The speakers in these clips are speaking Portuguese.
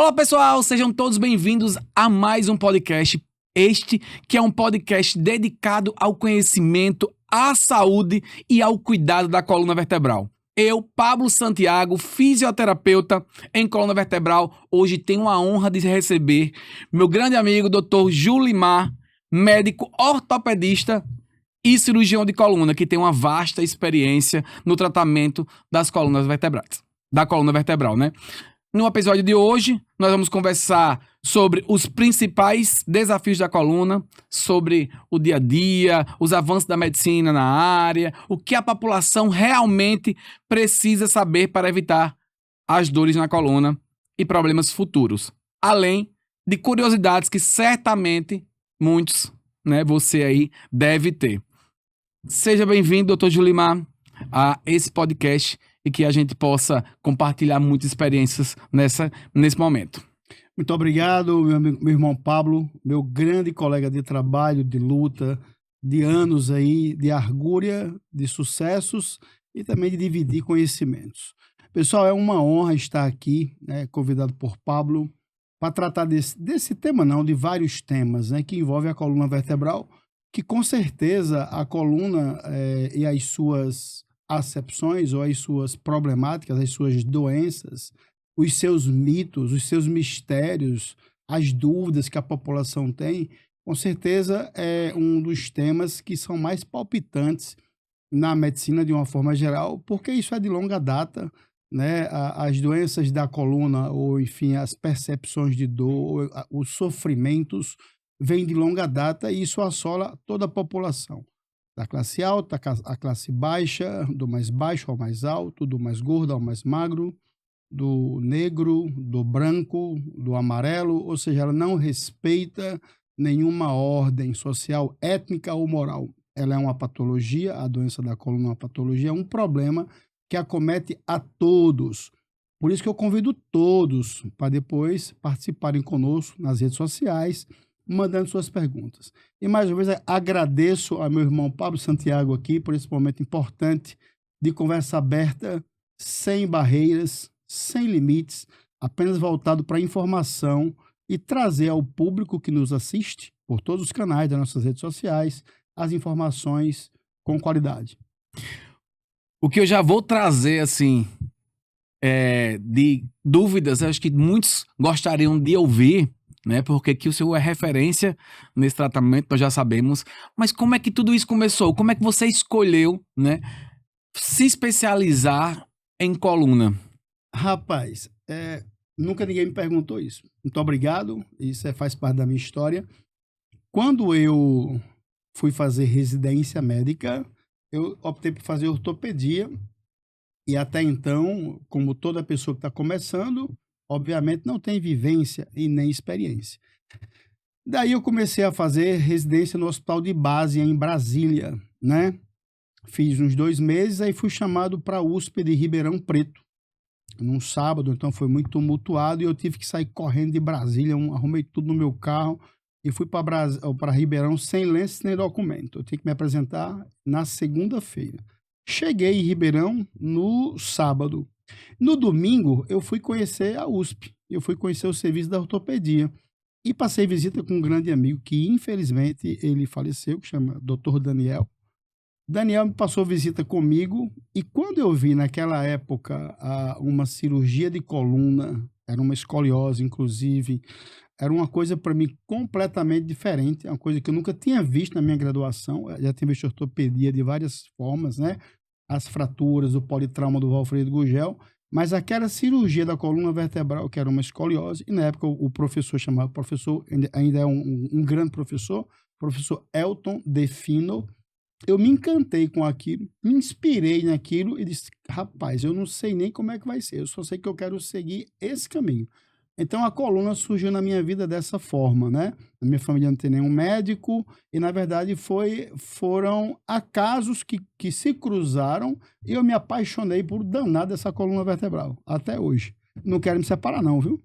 Olá pessoal, sejam todos bem-vindos a mais um podcast. Este que é um podcast dedicado ao conhecimento, à saúde e ao cuidado da coluna vertebral. Eu, Pablo Santiago, fisioterapeuta em coluna vertebral, hoje tenho a honra de receber meu grande amigo Dr. Julimar, médico ortopedista e cirurgião de coluna, que tem uma vasta experiência no tratamento das colunas vertebrais. Da coluna vertebral, né? No episódio de hoje, nós vamos conversar sobre os principais desafios da coluna, sobre o dia a dia, os avanços da medicina na área, o que a população realmente precisa saber para evitar as dores na coluna e problemas futuros. Além de curiosidades que certamente muitos, você aí deve ter. Seja bem-vindo, Dr. Julimar, a esse podcast e que a gente possa compartilhar muitas experiências nesse momento. Muito obrigado, meu irmão Pablo, meu grande colega de trabalho, de luta, de anos aí, de argúria, de sucessos e também de dividir conhecimentos. Pessoal, é uma honra estar aqui, convidado por Pablo, para tratar desse tema não, de vários temas, que envolvem a coluna vertebral, que com certeza a coluna e as suas acepções ou as suas problemáticas, as suas doenças, os seus mitos, os seus mistérios, as dúvidas que a população tem, com certeza é um dos temas que são mais palpitantes na medicina de uma forma geral, porque isso é de longa data, As doenças da coluna, ou enfim, as percepções de dor, os sofrimentos, vêm de longa data e isso assola toda a população. Da classe alta, a classe baixa, do mais baixo ao mais alto, do mais gordo ao mais magro, do negro, do branco, do amarelo, ou seja, ela não respeita nenhuma ordem social, étnica ou moral. Ela é uma patologia, a doença da coluna é uma patologia, é um problema que acomete a todos. Por isso que eu convido todos para depois participarem conosco nas redes sociais, mandando suas perguntas. E mais uma vez agradeço ao meu irmão Pablo Santiago aqui por esse momento importante de conversa aberta, sem barreiras, sem limites, apenas voltado para a informação e trazer ao público que nos assiste, por todos os canais das nossas redes sociais, as informações com qualidade. O que eu já vou trazer, assim, de dúvidas, acho que muitos gostariam de ouvir, porque aqui o senhor é referência nesse tratamento, nós já sabemos. Mas como é que tudo isso começou? Como é que você escolheu, se especializar em coluna? Rapaz, nunca ninguém me perguntou isso. Muito obrigado, isso faz parte da minha história. Quando eu fui fazer residência médica, eu optei por fazer ortopedia. E até então, como toda pessoa que está começando, obviamente não tem vivência e nem experiência. Daí eu comecei a fazer residência no hospital de base em Brasília, Fiz uns 2 meses, aí fui chamado para a USP de Ribeirão Preto, num sábado, então foi muito tumultuado e eu tive que sair correndo de Brasília, arrumei tudo no meu carro e fui para Ribeirão sem lenço nem documento. Eu tinha que me apresentar na segunda-feira. Cheguei em Ribeirão no sábado. No domingo, eu fui conhecer a USP, eu fui conhecer o serviço da ortopedia e passei visita com um grande amigo que, infelizmente, ele faleceu, que chama Dr. Daniel. Daniel me passou visita comigo e quando eu vi naquela época uma cirurgia de coluna, era uma escoliose, inclusive, era uma coisa para mim completamente diferente, uma coisa que eu nunca tinha visto na minha graduação. Eu já tinha visto ortopedia de várias formas, As fraturas, o politrauma do Valfredo Gugel, mas aquela cirurgia da coluna vertebral, que era uma escoliose, e na época o professor chamava, ainda é um grande professor Elton Defino. Eu me encantei com aquilo, me inspirei naquilo e disse, rapaz, eu não sei nem como é que vai ser, eu só sei que eu quero seguir esse caminho. Então a coluna surgiu na minha vida dessa forma, Na minha família não tem nenhum médico e na verdade foram acasos que se cruzaram e eu me apaixonei por danar dessa coluna vertebral, até hoje. Não quero me separar não, viu?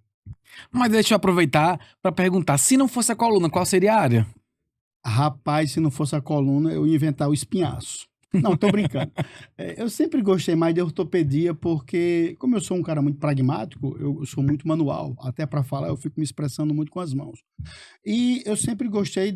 Mas deixa eu aproveitar para perguntar, se não fosse a coluna, qual seria a área? Rapaz, se não fosse a coluna, eu ia inventar o espinhaço. Não, tô brincando. Eu sempre gostei mais de ortopedia porque, como eu sou um cara muito pragmático, eu sou muito manual. Até para falar, eu fico me expressando muito com as mãos. E eu sempre gostei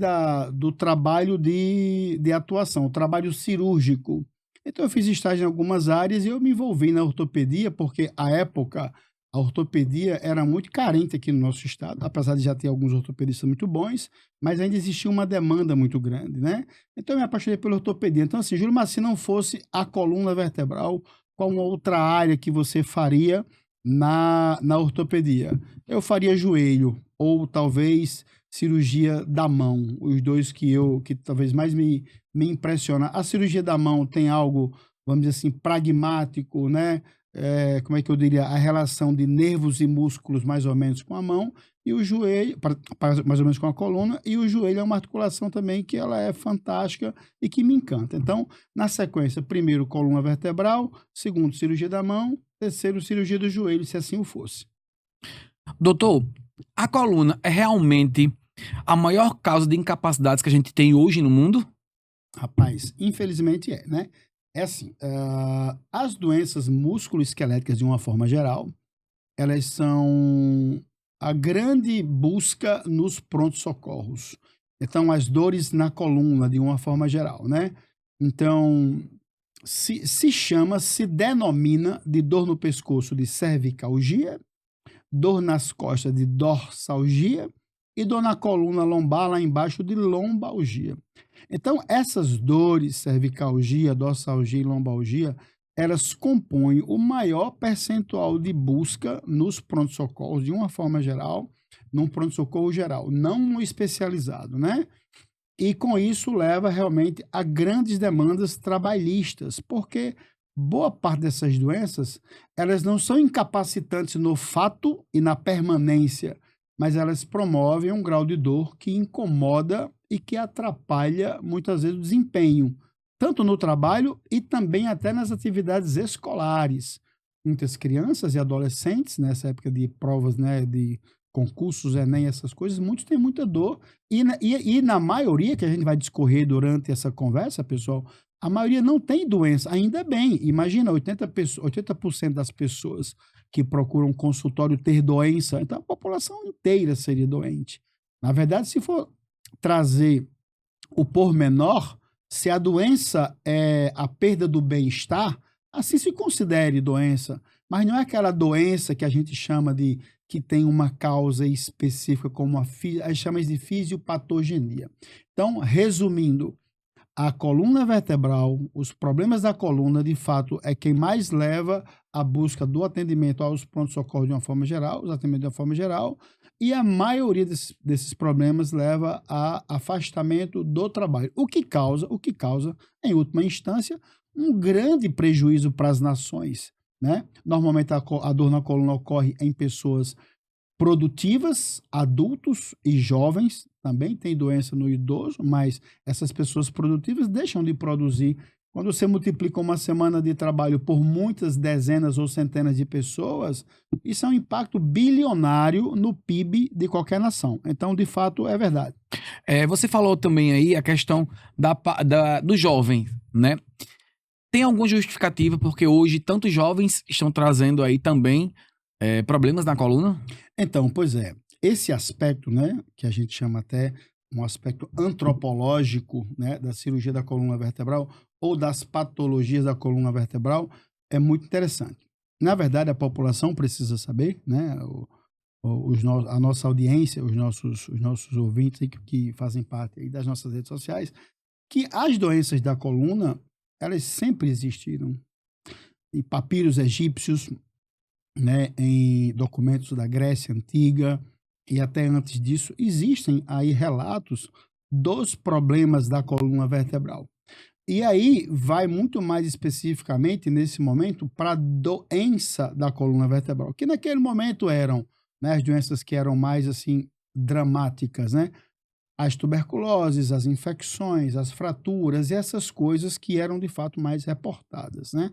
do trabalho de atuação, o trabalho cirúrgico. Então, eu fiz estágio em algumas áreas e eu me envolvi na ortopedia, porque, à época, a ortopedia era muito carente aqui no nosso estado, apesar de já ter alguns ortopedistas muito bons, mas ainda existia uma demanda muito grande, né? Então, eu me apaixonei pela ortopedia. Então, assim, Júlio, mas se não fosse a coluna vertebral, qual uma outra área que você faria na ortopedia? Eu faria joelho, ou talvez cirurgia da mão, os dois que talvez mais me impressiona. A cirurgia da mão tem algo, vamos dizer assim, pragmático, né? Como é que eu diria? A relação de nervos e músculos mais ou menos com a mão, e o joelho, mais ou menos com a coluna, e o joelho é uma articulação também que ela é fantástica e que me encanta. Então, na sequência, primeiro coluna vertebral, segundo cirurgia da mão, terceiro cirurgia do joelho, se assim o fosse. Doutor, a coluna é realmente a maior causa de incapacidades que a gente tem hoje no mundo? Rapaz, infelizmente né? É assim, as doenças musculoesqueléticas, de uma forma geral, elas são a grande busca nos prontos-socorros. Então, as dores na coluna, de uma forma geral, né? Então, se denomina de dor no pescoço de cervicalgia, dor nas costas de dorsalgia e dor na coluna lombar lá embaixo de lombalgia. Então, essas dores, cervicalgia, dorsalgia e lombalgia, elas compõem o maior percentual de busca nos pronto-socorros, de uma forma geral, num pronto-socorro geral, não no especializado, né? E com isso leva realmente a grandes demandas trabalhistas, porque boa parte dessas doenças, elas não são incapacitantes no fato e na permanência, mas elas promovem um grau de dor que incomoda e que atrapalha muitas vezes o desempenho, tanto no trabalho e também até nas atividades escolares. Muitas crianças e adolescentes, nessa época de provas, né, de concursos, Enem, essas coisas, muitos têm muita dor. E na maioria que a gente vai discorrer durante essa conversa, pessoal, a maioria não tem doença, ainda bem. Imagina, 80% das pessoas que procuram consultório ter doença, então a população inteira seria doente. Na verdade, se for trazer o pormenor, se a doença é a perda do bem-estar, assim se considere doença. Mas não é aquela doença que a gente chama de que tem uma causa específica, como a gente chama de fisiopatogenia. Então, resumindo, a coluna vertebral, os problemas da coluna, de fato, é quem mais leva à busca do atendimento aos pronto-socorros de uma forma geral, os atendimentos de uma forma geral, e a maioria desses problemas leva a afastamento do trabalho, o que causa, em última instância, um grande prejuízo para as nações, né? Normalmente a dor na coluna ocorre em pessoas produtivas, adultos e jovens, também tem doença no idoso, mas essas pessoas produtivas deixam de produzir. Quando você multiplica uma semana de trabalho por muitas dezenas ou centenas de pessoas, isso é um impacto bilionário no PIB de qualquer nação. Então, de fato, é verdade. Você falou também aí a questão do jovem, né? Tem alguma justificativa porque hoje tantos jovens estão trazendo aí também problemas na coluna? Então, pois é, esse aspecto, né, que a gente chama até um aspecto antropológico, né, da cirurgia da coluna vertebral ou das patologias da coluna vertebral é muito interessante. Na verdade, a população precisa saber, né, a nossa audiência, os nossos ouvintes que fazem parte aí das nossas redes sociais, que as doenças da coluna, elas sempre existiram. Em papiros egípcios, né, em documentos da Grécia Antiga e até antes disso, existem aí relatos dos problemas da coluna vertebral. E aí vai muito mais especificamente, nesse momento, para a doença da coluna vertebral, que naquele momento eram, né, as doenças que eram mais assim dramáticas, né? As tuberculoses, as infecções, as fraturas e essas coisas que eram de fato mais reportadas, né?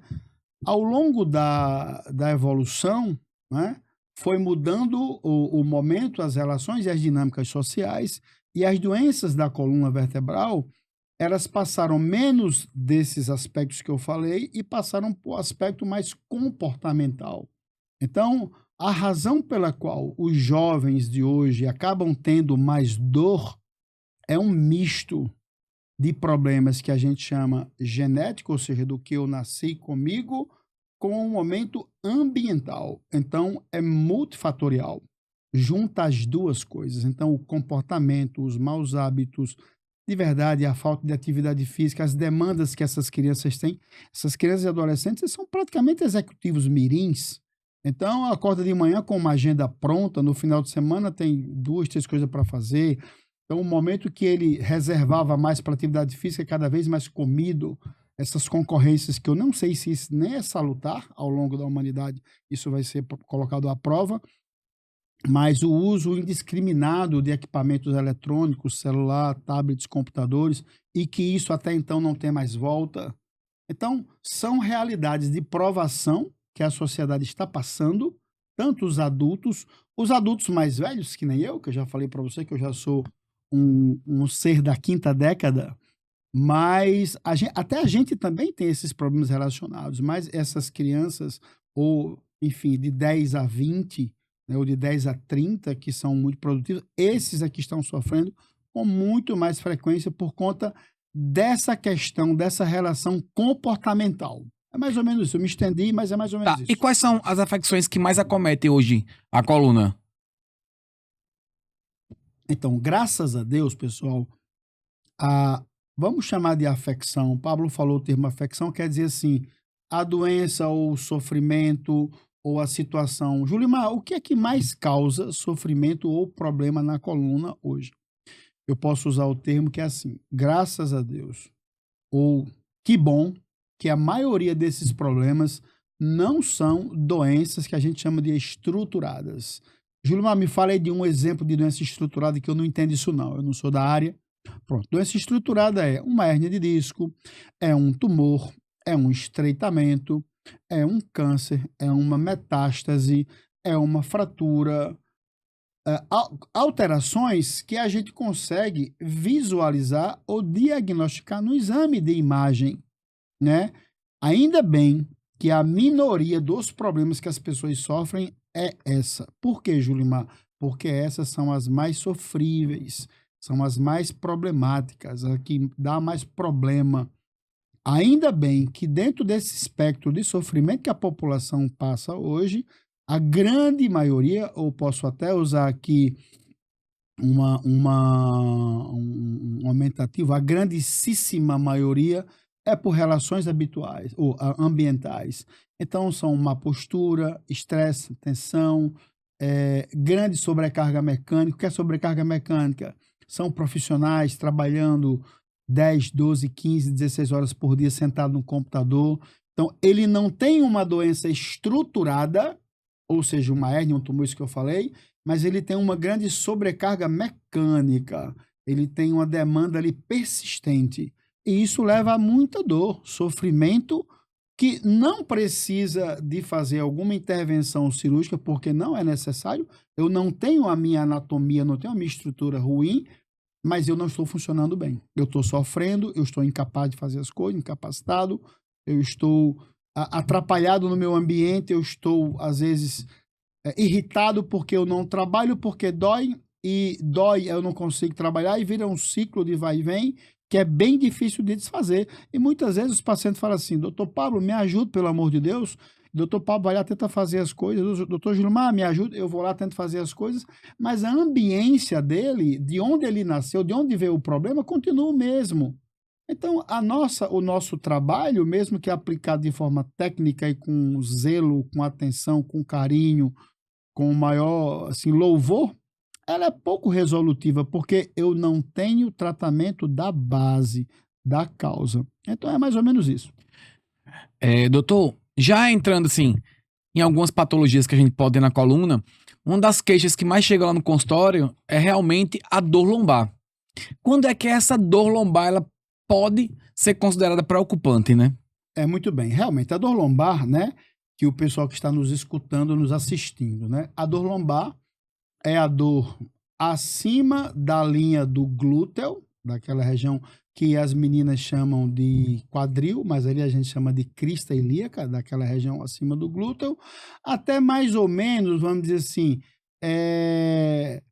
Ao longo da evolução, né, foi mudando o momento, as relações e as dinâmicas sociais, e as doenças da coluna vertebral, elas passaram menos desses aspectos que eu falei e passaram para o aspecto mais comportamental. Então, a razão pela qual os jovens de hoje acabam tendo mais dor é um misto de problemas que a gente chama genético, ou seja, do que eu nasci comigo, com um momento ambiental. Então, é multifatorial. Junta as duas coisas. Então, o comportamento, os maus hábitos, de verdade, a falta de atividade física, as demandas que essas crianças têm. Essas crianças e adolescentes eles são praticamente executivos mirins. Então, acorda de manhã com uma agenda pronta, no final de semana tem 2, 3 coisas para fazer. Então, o momento que ele reservava mais para atividade física é cada vez mais comido. Essas concorrências que eu não sei se isso nem é salutar ao longo da humanidade, isso vai ser colocado à prova, mas o uso indiscriminado de equipamentos eletrônicos, celular, tablets, computadores, e que isso até então não tem mais volta. Então, são realidades de provação que a sociedade está passando, tanto os adultos mais velhos, que nem eu, que eu já falei para você que eu já sou um ser da 5ª década, mas até a gente também tem esses problemas relacionados, mas essas crianças, ou enfim, de 10 a 20, né, ou de 10 a 30, que são muito produtivos, esses aqui estão sofrendo com muito mais frequência por conta dessa questão, dessa relação comportamental. É mais ou menos isso. Eu me estendi, mas é mais ou menos isso. E quais são as afecções que mais acometem hoje a coluna? Então, graças a Deus, pessoal, vamos chamar de afecção. Pablo falou o termo afecção, quer dizer assim, a doença ou o sofrimento ou a situação. Julimar, o que é que mais causa sofrimento ou problema na coluna hoje? Eu posso usar o termo que é assim, graças a Deus, ou que bom que a maioria desses problemas não são doenças que a gente chama de estruturadas. Julimar, me fala aí de um exemplo de doença estruturada que eu não entendo isso não, eu não sou da área. Pronto, doença estruturada é uma hérnia de disco, é um tumor, é um estreitamento, é um câncer, é uma metástase, é uma fratura, alterações que a gente consegue visualizar ou diagnosticar no exame de imagem, né? Ainda bem que a minoria dos problemas que as pessoas sofrem é essa. Por quê, Julimar? Porque essas são as mais sofríveis, são as mais problemáticas, a que dá mais problema. Ainda bem que dentro desse espectro de sofrimento que a população passa hoje, a grande maioria, ou posso até usar aqui um aumentativo, a grandíssima maioria é por relações habituais ou ambientais. Então, são má postura, estresse, tensão, grande sobrecarga mecânica. O que é sobrecarga mecânica? São profissionais trabalhando 10, 12, 15, 16 horas por dia sentado no computador. Então, ele não tem uma doença estruturada, ou seja, uma hérnia, um tumor, isso que eu falei, mas ele tem uma grande sobrecarga mecânica. Ele tem uma demanda ali persistente. E isso leva a muita dor, sofrimento, que não precisa de fazer alguma intervenção cirúrgica, porque não é necessário. Eu não tenho a minha anatomia, não tenho a minha estrutura ruim, mas eu não estou funcionando bem. Eu estou sofrendo, eu estou incapaz de fazer as coisas, incapacitado, eu estou atrapalhado no meu ambiente, eu estou, às vezes, irritado porque eu não trabalho, porque dói, e dói, eu não consigo trabalhar, e vira um ciclo de vai e vem, que é bem difícil de desfazer. E muitas vezes os pacientes falam assim, doutor Pablo, me ajuda, pelo amor de Deus. Doutor Pablo vai lá, tenta fazer as coisas. Doutor Gilmar, me ajuda, eu vou lá, tento fazer as coisas. Mas a ambiência dele, de onde ele nasceu, de onde veio o problema, continua o mesmo. Então, o nosso trabalho, mesmo que aplicado de forma técnica e com zelo, com atenção, com carinho, com maior assim, louvor, ela é pouco resolutiva, porque eu não tenho tratamento da base, da causa. Então, é mais ou menos isso. Doutor, já entrando assim, em algumas patologias que a gente pode ter na coluna, uma das queixas que mais chega lá no consultório é realmente a dor lombar. Quando é que essa dor lombar ela pode ser considerada preocupante, né? Muito bem. Realmente, a dor lombar, né, que o pessoal que está nos escutando, nos assistindo, né, a dor lombar é a dor acima da linha do glúteo, daquela região que as meninas chamam de quadril, mas ali a gente chama de crista ilíaca, daquela região acima do glúteo, até mais ou menos, vamos dizer assim,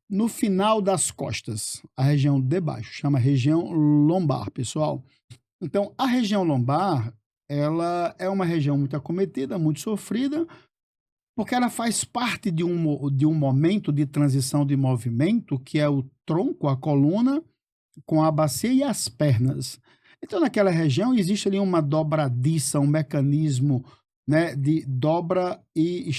no final das costas, a região de baixo, chama região lombar, pessoal. Então, a região lombar, ela é uma região muito acometida, muito sofrida, porque ela faz parte de um momento de transição de movimento, que é o tronco, a coluna, com a bacia e as pernas. Então, naquela região, existe ali uma dobradiça, um mecanismo, né, de dobra e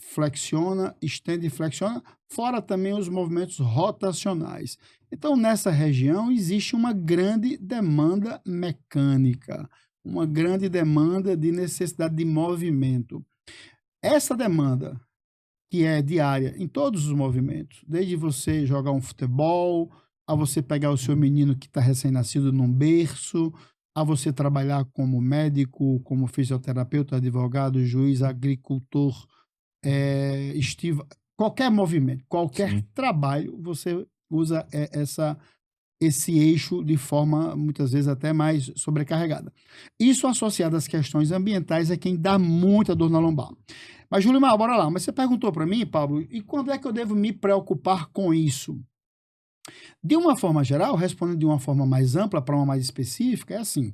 flexiona, estende e flexiona, fora também os movimentos rotacionais. Então, nessa região, existe uma grande demanda mecânica, uma grande demanda de necessidade de movimento. Essa demanda, que é diária em todos os movimentos, desde você jogar um futebol, a você pegar o seu menino que está recém-nascido num berço, a você trabalhar como médico, como fisioterapeuta, advogado, juiz, agricultor, qualquer movimento, qualquer trabalho, você usa esse eixo de forma, muitas vezes, até mais sobrecarregada. Isso associado às questões ambientais é quem dá muita dor na lombar. Mas, Julimar, bora lá. Mas você perguntou para mim, Pablo, e quando é que eu devo me preocupar com isso? De uma forma geral, respondendo de uma forma mais ampla para uma mais específica, é assim: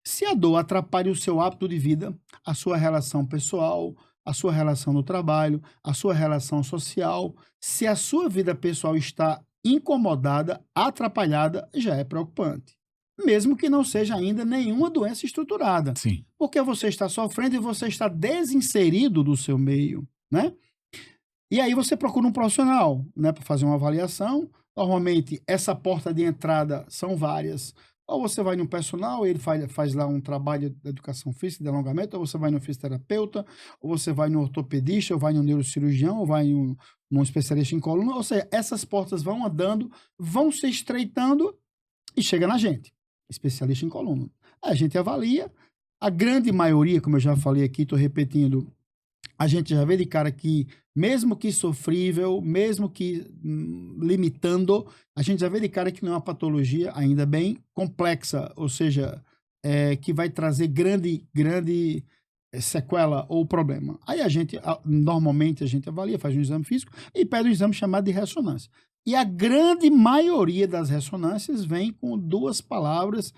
se a dor atrapalha o seu hábito de vida, a sua relação pessoal, a sua relação no trabalho, a sua relação social, se a sua vida pessoal está incomodada, atrapalhada, já é preocupante. Mesmo que não seja ainda nenhuma doença estruturada. Sim. Porque você está sofrendo e você está desinserido do seu meio, né? E aí você procura um profissional, né, para fazer uma avaliação. Normalmente, essa porta de entrada são várias. Ou você vai num personal, ele faz lá um trabalho de educação física, de alongamento, ou você vai no fisioterapeuta, ou você vai no ortopedista, ou vai no neurocirurgião, ou vai num especialista em coluna. Ou seja, essas portas vão andando, vão se estreitando e chega na gente, especialista em coluna. Aí a gente avalia. A grande maioria, como eu já falei aqui, estou repetindo, a gente já vê de cara que, mesmo que sofrível, mesmo que limitando, a gente já vê de cara que não é uma patologia ainda bem complexa, ou seja, que vai trazer grande sequela ou problema. Aí normalmente a gente avalia, faz um exame físico e pede um exame chamado de ressonância. E a grande maioria das ressonâncias vem com três palavras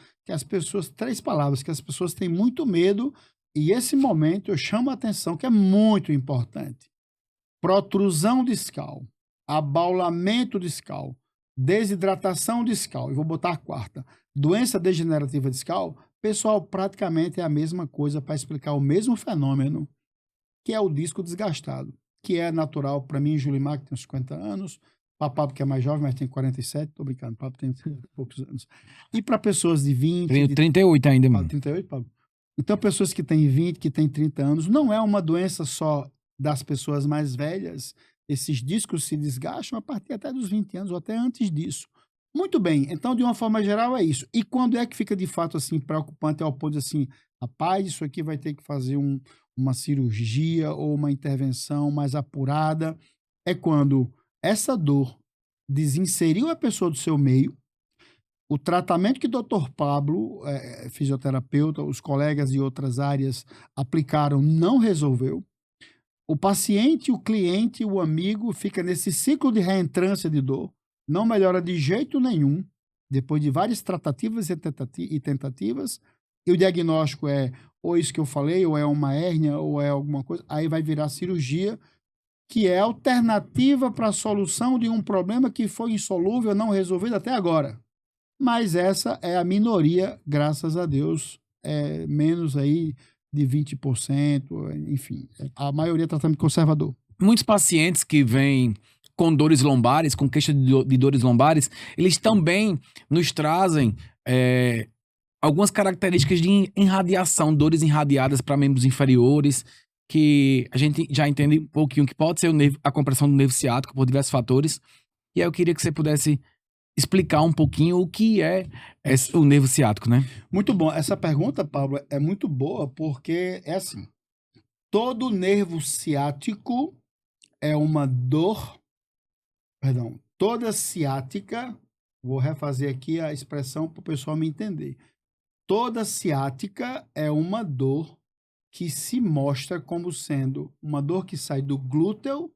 que as pessoas têm muito medo. E esse momento eu chamo a atenção que é muito importante. Protrusão discal, abaulamento discal, desidratação discal. Eu vou botar a quarta. Doença degenerativa discal. Pessoal, praticamente é a mesma coisa para explicar o mesmo fenômeno, que é o disco desgastado, que é natural para mim, Julimar, que tem 50 anos, para Pablo, que é mais jovem, mas tem 47, tô brincando, Pablo tem poucos anos. E para pessoas de 20... Tenho 38 ainda, mano. 38, Pablo? Então, pessoas que têm 20, que têm 30 anos, não é uma doença só das pessoas mais velhas. Esses discos se desgastam a partir até dos 20 anos ou até antes disso. Muito bem, então, de uma forma geral, é isso. E quando é que fica, de fato, assim, preocupante ao ponto de, assim, rapaz, isso aqui vai ter que fazer uma cirurgia ou uma intervenção mais apurada? É quando essa dor desinseriu a pessoa do seu meio. O tratamento que o Dr. Pablo, fisioterapeuta, os colegas de outras áreas aplicaram, não resolveu. O paciente, o cliente, o amigo fica nesse ciclo de reentrância de dor, não melhora de jeito nenhum, depois de várias tratativas e tentativas, e o diagnóstico é ou isso que eu falei, ou é uma hérnia, ou é alguma coisa, aí vai virar cirurgia, que é alternativa para a solução de um problema que foi insolúvel, não resolvido até agora. Mas essa é a minoria, graças a Deus, menos aí de 20%, enfim. A maioria é tratamento conservador. Muitos pacientes que vêm com dores lombares, com queixa de dores lombares, eles também nos trazem algumas características de irradiação, dores irradiadas para membros inferiores, que a gente já entende um pouquinho que pode ser a compressão do nervo ciático por diversos fatores. E aí eu queria que você pudesse explicar um pouquinho o que é o nervo ciático, né? Muito bom. Essa pergunta, Pablo, é muito boa porque é assim. Todo nervo ciático é uma dor... Perdão. Toda ciática Vou refazer aqui a expressão para o pessoal me entender. Toda ciática é uma dor que se mostra como sendo uma dor que sai do glúteo,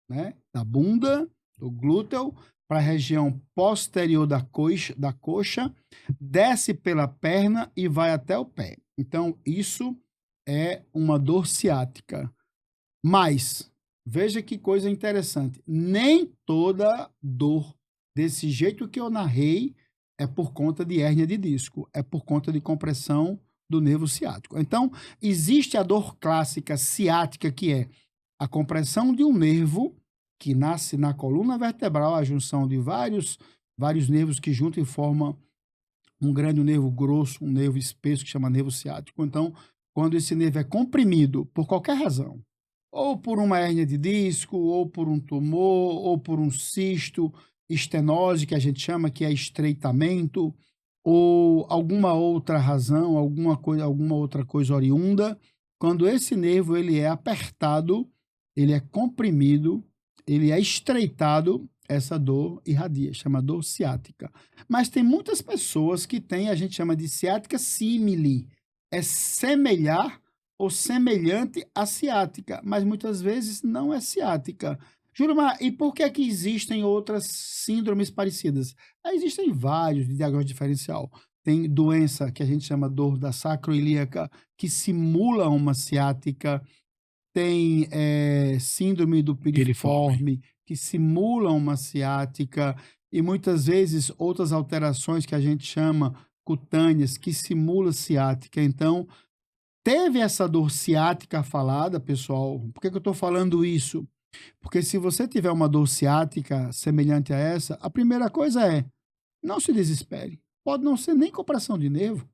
né, da bunda, do glúteo, para a região posterior da coxa, desce pela perna e vai até o pé. Então, isso é uma dor ciática. Mas, veja que coisa interessante, nem toda dor desse jeito que eu narrei é por conta de hérnia de disco, é por conta de compressão do nervo ciático. Então, existe a dor clássica ciática, que é a compressão de um nervo que nasce na coluna vertebral, a junção de vários nervos que juntam e formam um grande nervo grosso, um nervo espesso que chama nervo ciático. Então, quando esse nervo é comprimido por qualquer razão, ou por uma hérnia de disco, ou por um tumor, ou por um cisto, estenose, que a gente chama, que é estreitamento, ou alguma outra razão, alguma outra coisa oriunda, quando esse nervo ele é apertado, ele é comprimido, ele é estreitado, essa dor irradia, chama dor ciática. Mas tem muitas pessoas que têm, a gente chama de ciática simile, é semelhar ou semelhante à ciática, mas muitas vezes não é ciática. Jurema, e por que que existem outras síndromes parecidas? Existem vários de diagnóstico diferencial. Tem doença que a gente chama dor da sacroiliaca, que simula uma ciática. Tem síndrome do piriforme, que simula uma ciática. E muitas vezes outras alterações que a gente chama cutâneas, que simula ciática. Então, teve essa dor ciática falada, pessoal. Por que eu estou falando isso? Porque se você tiver uma dor ciática semelhante a essa, a primeira coisa é, não se desespere. Pode não ser nem compressão de nervo,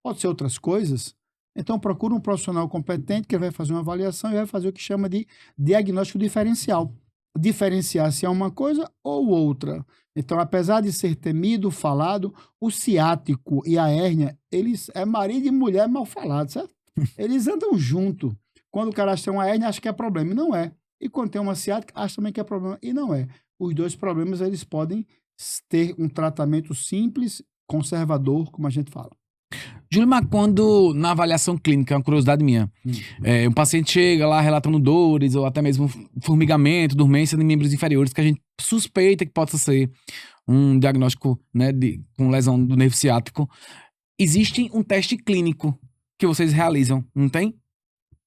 pode ser outras coisas. Então procura um profissional competente que vai fazer uma avaliação e vai fazer o que chama de diagnóstico diferencial. Diferenciar se é uma coisa ou outra. Então, apesar de ser temido, falado, o ciático e a hérnia, eles é marido e mulher mal falado, certo? Eles andam junto. Quando o cara acha que tem uma hérnia, acha que é problema, e não é. E quando tem uma ciática, acha também que é problema, e não é. Os dois problemas, eles podem ter um tratamento simples, conservador, como a gente fala. Julimar, quando na avaliação clínica, é uma curiosidade minha, um paciente chega lá relatando dores ou até mesmo formigamento, dormência de membros inferiores, que a gente suspeita que possa ser um diagnóstico, né, com lesão do nervo ciático, existe um teste clínico que vocês realizam, não tem?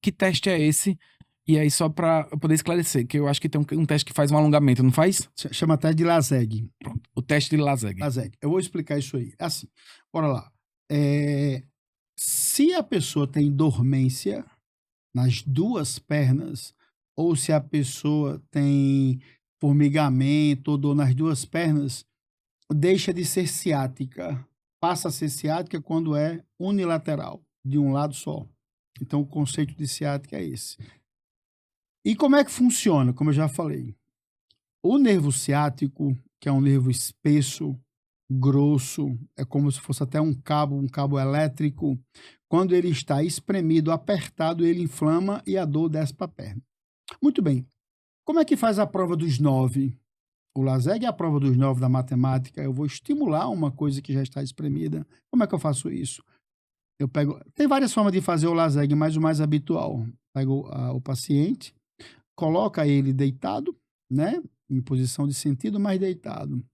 Que teste é esse? E aí, só para eu poder esclarecer, que eu acho que tem um teste que faz um alongamento, não faz? Chama teste de Laseg. Pronto, o teste de Laseg. Laseg. Eu vou explicar isso aí. Assim, bora lá. Se a pessoa tem dormência nas duas pernas, ou se a pessoa tem formigamento ou dor nas duas pernas, deixa de ser ciática. Passa a ser ciática quando é unilateral, de um lado só. Então, o conceito de ciática é esse. E como é que funciona? Como eu já falei, o nervo ciático, que é um nervo espesso, grosso, é como se fosse até um cabo elétrico. Quando ele está espremido, apertado, ele inflama e a dor desce para a perna. Muito bem. Como é que faz a prova dos 9? O Laseg é a prova dos 9 da matemática. Eu vou estimular uma coisa que já está espremida. Como é que eu faço isso? Tem várias formas de fazer o Laseg, mas o mais habitual. Pego o paciente, coloca ele deitado, né? Em posição de sentido, mas deitado.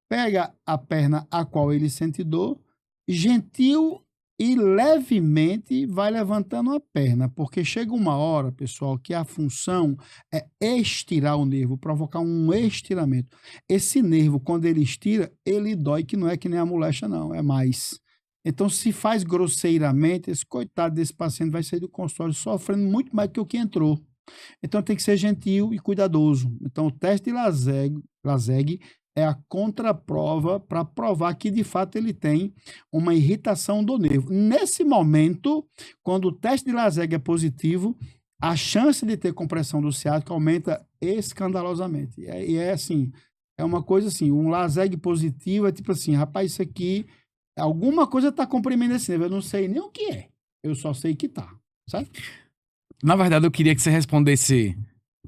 Pega a perna a qual ele sente dor, gentil e levemente vai levantando a perna, porque chega uma hora, pessoal, que a função é estirar o nervo, provocar um estiramento. Esse nervo, quando ele estira, ele dói, que não é que nem a molecha, não, é mais. Então, se faz grosseiramente, esse coitado desse paciente vai sair do consultório sofrendo muito mais do que o que entrou. Então, tem que ser gentil e cuidadoso. Então, o teste de Laseg é a contraprova para provar que, de fato, ele tem uma irritação do nervo. Nesse momento, quando o teste de Laseg é positivo, a chance de ter compressão do ciático aumenta escandalosamente. E é assim, é uma coisa assim, um Laseg positivo é tipo assim, rapaz, isso aqui, alguma coisa está comprimindo esse nervo, eu não sei nem o que é, eu só sei que tá, certo? Na verdade, eu queria que você respondesse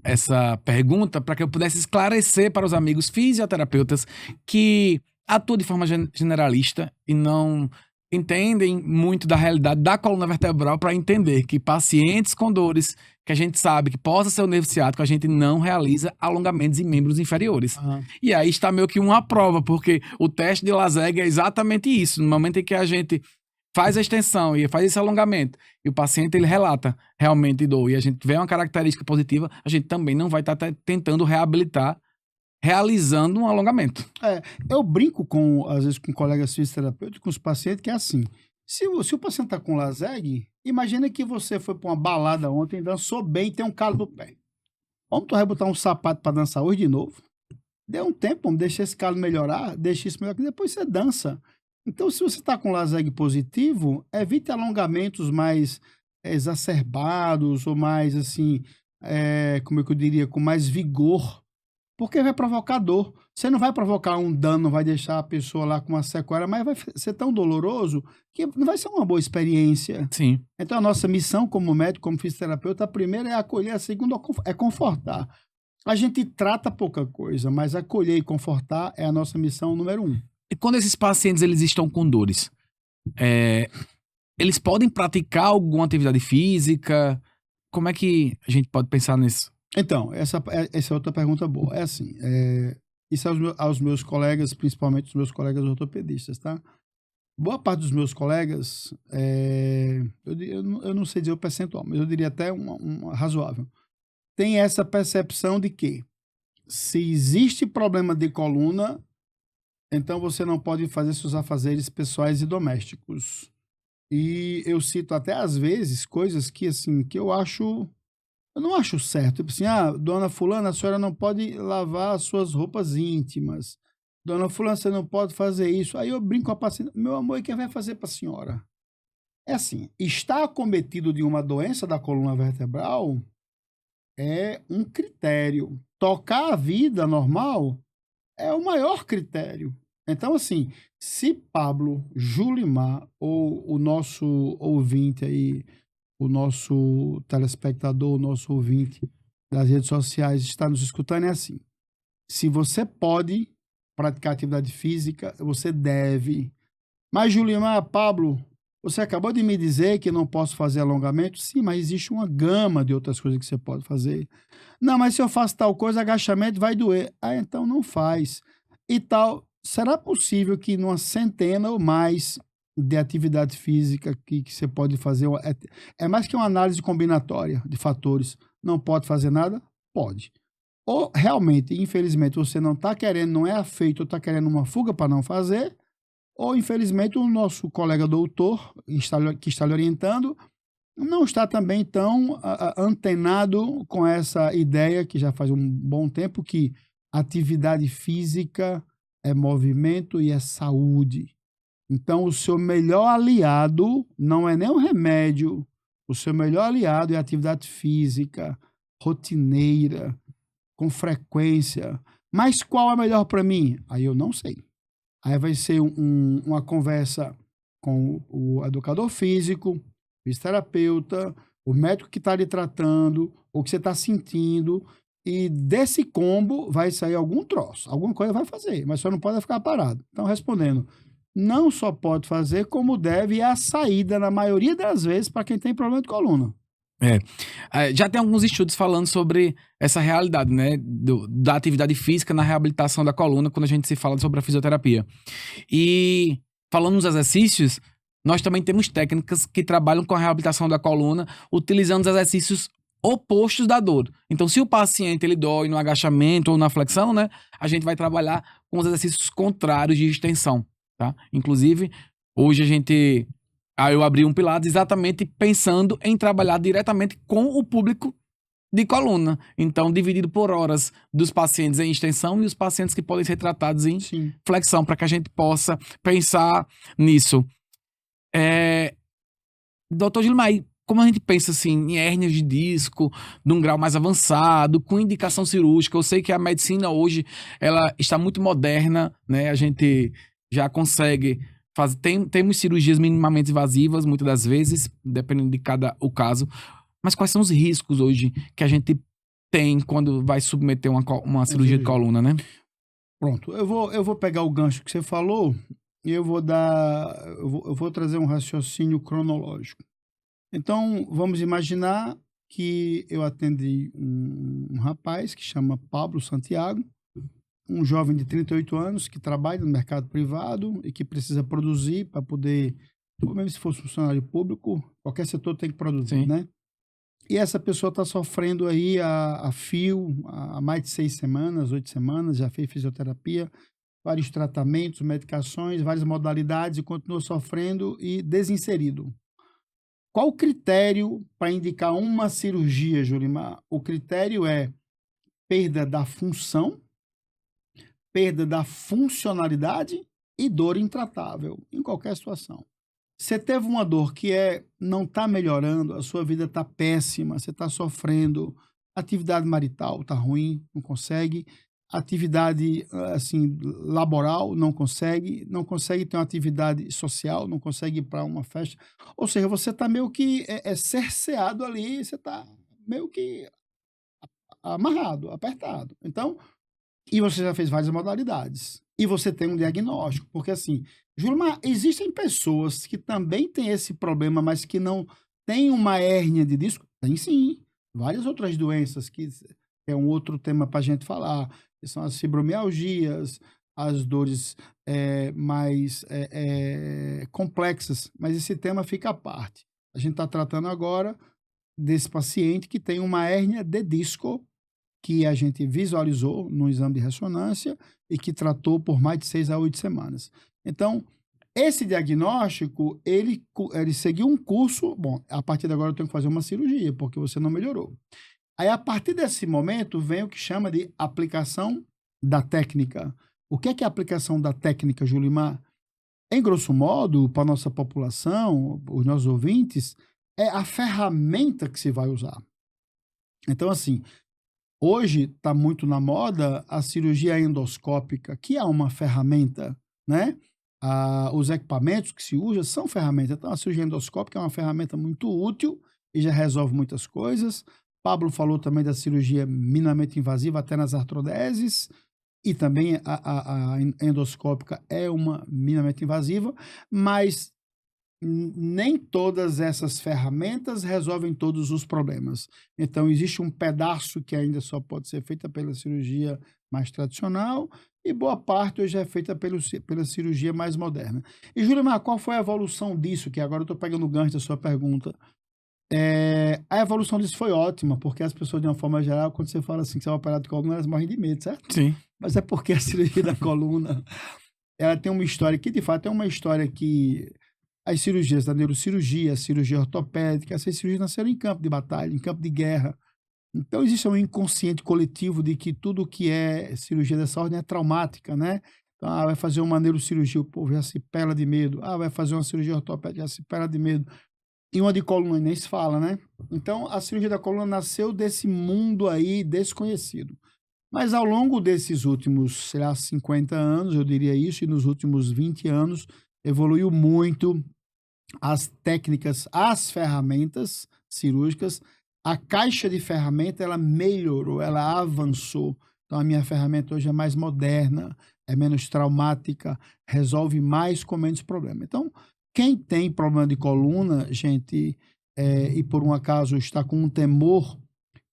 essa pergunta para que eu pudesse esclarecer para os amigos fisioterapeutas que atuam de forma generalista e não entendem muito da realidade da coluna vertebral para entender que pacientes com dores que a gente sabe que possa ser o nervo ciático, a gente não realiza alongamentos em membros inferiores. E aí está meio que uma prova, porque o teste de Lassègue é exatamente isso. No momento em que a gente faz a extensão e faz esse alongamento, e o paciente ele relata realmente dor, e a gente vê uma característica positiva, a gente também não vai estar tentando reabilitar, realizando um alongamento. Eu brinco às vezes com colegas fisioterapeutas, com os pacientes, que é assim, se o paciente está com Lassègue, imagina que você foi para uma balada ontem, dançou bem e tem um calo no pé. Vamos tu vai botar um sapato para dançar hoje de novo? Dê um tempo, vamos deixar esse calo melhorar, deixa isso melhor, que depois você dança. Então, se você está com Lassègue positivo, evite alongamentos mais exacerbados ou mais, assim, como é que eu diria, com mais vigor, porque vai provocar dor. Você não vai provocar um dano, não vai deixar a pessoa lá com uma sequela, mas vai ser tão doloroso que não vai ser uma boa experiência. Sim. Então, a nossa missão como médico, como fisioterapeuta, a primeira é acolher, a segunda é confortar. A gente trata pouca coisa, mas acolher e confortar é a nossa missão número 1. E quando esses pacientes eles estão com dores, eles podem praticar alguma atividade física? Como é que a gente pode pensar nisso? Então, essa é outra pergunta boa. É assim, isso aos meus colegas, principalmente os meus colegas ortopedistas, tá? Boa parte dos meus colegas, eu não sei dizer o percentual, mas eu diria até um razoável, tem essa percepção de que se existe problema de coluna, então você não pode fazer seus afazeres pessoais e domésticos. E eu cito até às vezes coisas que assim, que eu não acho certo. Tipo assim, dona fulana, a senhora não pode lavar as suas roupas íntimas. Dona fulana, você não pode fazer isso. Aí eu brinco com a paciente, meu amor, e quem vai fazer para a senhora? É assim, estar acometido de uma doença da coluna vertebral é um critério. Tocar a vida normal é o maior critério. Então, assim, se Pablo, Julimar ou o nosso ouvinte aí, o nosso telespectador, o nosso ouvinte das redes sociais está nos escutando, é assim. Se você pode praticar atividade física, você deve. Mas, Julimar, Pablo, você acabou de me dizer que não posso fazer alongamento? Sim, mas existe uma gama de outras coisas que você pode fazer. Não, mas se eu faço tal coisa, agachamento vai doer. Então não faz. E tal. Será possível que numa centena ou mais de atividade física que você pode fazer, é mais que uma análise combinatória de fatores, não pode fazer nada? Pode. Ou realmente, infelizmente, você não está querendo, não é afeito, ou está querendo uma fuga para não fazer, ou infelizmente o nosso colega doutor, que está lhe orientando, não está também tão antenado com essa ideia, que já faz um bom tempo, que atividade física é movimento e é saúde. Então, o seu melhor aliado não é nem um remédio. O seu melhor aliado é a atividade física, rotineira, com frequência. Mas qual é melhor para mim? Aí eu não sei. Aí vai ser uma conversa com o educador físico, fisioterapeuta, o médico que está lhe tratando, o que você está sentindo. E desse combo vai sair algum troço, alguma coisa vai fazer, mas só não pode ficar parado. Então, respondendo, não só pode fazer, como deve, e é a saída, na maioria das vezes, para quem tem problema de coluna. Já tem alguns estudos falando sobre essa realidade, né, da atividade física na reabilitação da coluna, quando a gente se fala sobre a fisioterapia. E falando nos exercícios, nós também temos técnicas que trabalham com a reabilitação da coluna, utilizando os exercícios opostos da dor. Então, se o paciente ele dói no agachamento ou na flexão, né, a gente vai trabalhar com os exercícios contrários de extensão, tá? Inclusive, hoje eu abri um Pilates exatamente pensando em trabalhar diretamente com o público de coluna. Então, dividido por horas dos pacientes em extensão e os pacientes que podem ser tratados em flexão, para que a gente possa pensar nisso. Doutor Gilmar, como a gente pensa assim, em hérnias de disco, de um grau mais avançado, com indicação cirúrgica? Eu sei que a medicina hoje ela está muito moderna, né? A gente já consegue fazer. Temos cirurgias minimamente invasivas, muitas das vezes, dependendo de o caso. Mas quais são os riscos hoje que a gente tem quando vai submeter uma cirurgia de coluna, né? Pronto, eu vou pegar o gancho que você falou e eu vou trazer um raciocínio cronológico. Então, vamos imaginar que eu atendi um rapaz que chama Pablo Santiago, um jovem de 38 anos que trabalha no mercado privado e que precisa produzir para poder, ou mesmo se fosse funcionário público, qualquer setor tem que produzir, Sim. né? E essa pessoa está sofrendo aí a fio há mais de 6 semanas, 8 semanas, já fez fisioterapia, vários tratamentos, medicações, várias modalidades e continua sofrendo e desinserido. Qual o critério para indicar uma cirurgia, Julimar? O critério é perda da função, perda da funcionalidade e dor intratável, em qualquer situação. Você teve uma dor que não está melhorando, a sua vida está péssima, você está sofrendo, atividade marital está ruim, não consegue, atividade assim, laboral não consegue ter uma atividade social, não consegue ir para uma festa. Ou seja, você está meio que cerceado ali, você está meio que amarrado, apertado. Então, e você já fez várias modalidades. E você tem um diagnóstico. Porque assim, Jurma, existem pessoas que também têm esse problema, mas que não têm uma hérnia de disco? Tem sim. Várias outras doenças que é um outro tema para a gente falar, que são as fibromialgias, as dores mais complexas. Mas esse tema fica à parte. A gente está tratando agora desse paciente que tem uma hérnia de disco que a gente visualizou no exame de ressonância e que tratou por mais de 6 a 8 semanas. Então, esse diagnóstico, ele seguiu um curso, bom, a partir de agora eu tenho que fazer uma cirurgia, porque você não melhorou. Aí, a partir desse momento, vem o que chama de aplicação da técnica. O que é a aplicação da técnica, Julimar? Em grosso modo, para a nossa população, os nossos ouvintes, é a ferramenta que se vai usar. Então, assim, hoje está muito na moda a cirurgia endoscópica, que é uma ferramenta, né? Os equipamentos que se usam são ferramentas. Então, a cirurgia endoscópica é uma ferramenta muito útil e já resolve muitas coisas. Pablo falou também da cirurgia minimamente invasiva, até nas artrodeses, e também a endoscópica é uma minimamente invasiva, mas nem todas essas ferramentas resolvem todos os problemas. Então, existe um pedaço que ainda só pode ser feita pela cirurgia mais tradicional e boa parte hoje é feita pela cirurgia mais moderna. E, Julimar, qual foi a evolução disso? Que agora eu estou pegando o gancho da sua pergunta. A evolução disso foi ótima, porque as pessoas, de uma forma geral, quando você fala assim que você é operado de coluna, elas morrem de medo, certo? Sim. Mas é porque a cirurgia da coluna, ela tem uma história que, de fato, é uma história que as cirurgias da neurocirurgia, a cirurgia ortopédica, essas cirurgias nasceram em campo de batalha, em campo de guerra. Então, existe um inconsciente coletivo de que tudo que é cirurgia dessa ordem é traumática, né? Então, vai fazer uma neurocirurgia, o povo já se pela de medo. Vai fazer uma cirurgia ortopédica, já se pela de medo. E uma de coluna nem se fala, né? Então, a cirurgia da coluna nasceu desse mundo aí desconhecido. Mas ao longo desses últimos, sei lá, 50 anos, eu diria isso, e nos últimos 20 anos, evoluiu muito as técnicas, as ferramentas cirúrgicas, a caixa de ferramenta, ela melhorou, ela avançou. Então, a minha ferramenta hoje é mais moderna, é menos traumática, resolve mais com menos problema. Então, quem tem problema de coluna, gente, e por um acaso está com um temor,